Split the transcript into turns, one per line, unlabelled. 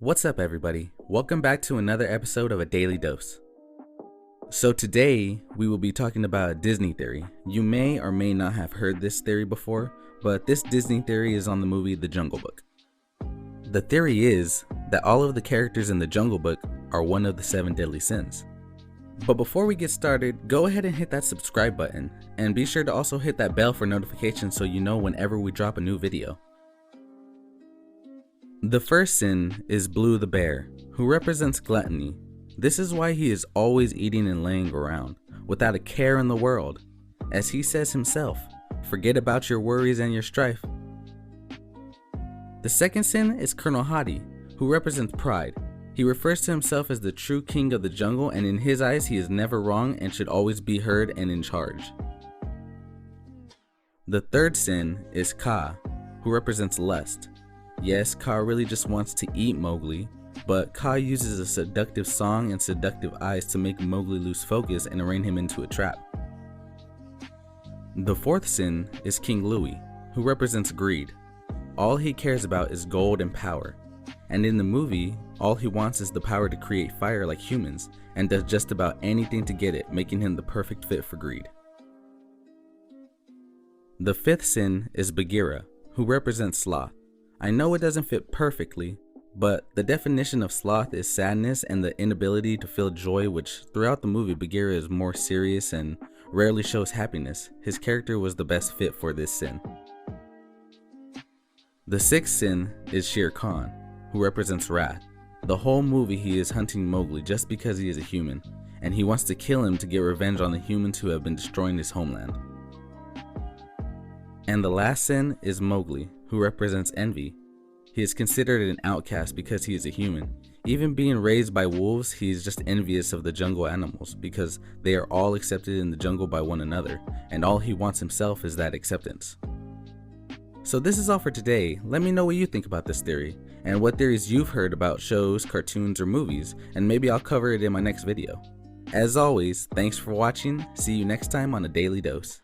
What's up, everybody? Welcome back to another episode of A Daily Dose. So today we will be talking about a Disney theory. You may or may not have heard this theory before, but this Disney theory is on the movie The Jungle Book. The theory is that all of the characters in The Jungle Book are one of the 7 deadly sins. But before we get started, go ahead and hit that subscribe button, and be sure to also hit that bell for notifications so you know whenever we drop a new video. The first sin is Baloo the Bear, who represents gluttony. This is why he is always eating and laying around, without a care in the world. As he says himself, forget about your worries and your strife. The second sin is Colonel Hathi, who represents pride. He refers to himself as the true king of the jungle, and in his eyes he is never wrong and should always be heard and in charge. The third sin is Kaa, who represents lust. Yes, Kaa really just wants to eat Mowgli, but Kaa uses a seductive song and seductive eyes to make Mowgli lose focus and rein him into a trap. The fourth sin is King Louie, who represents greed. All he cares about is gold and power, and in the movie, all he wants is the power to create fire like humans, and does just about anything to get it, making him the perfect fit for greed. The fifth sin is Bagheera, who represents sloth. I know it doesn't fit perfectly, but the definition of sloth is sadness and the inability to feel joy, which throughout the movie Bagheera is more serious and rarely shows happiness. His character was the best fit for this sin. The sixth sin is Shere Khan, who represents wrath. The whole movie he is hunting Mowgli just because he is a human, and he wants to kill him to get revenge on the humans who have been destroying his homeland. And the last sin is Mowgli, who represents envy. He is considered an outcast because he is a human. Even being raised by wolves, he is just envious of the jungle animals because they are all accepted in the jungle by one another, and all he wants himself is that acceptance. So this is all for today. Let me know what you think about this theory, and what theories you've heard about shows, cartoons, or movies, and maybe I'll cover it in my next video. As always, thanks for watching. See you next time on A Daily Dose.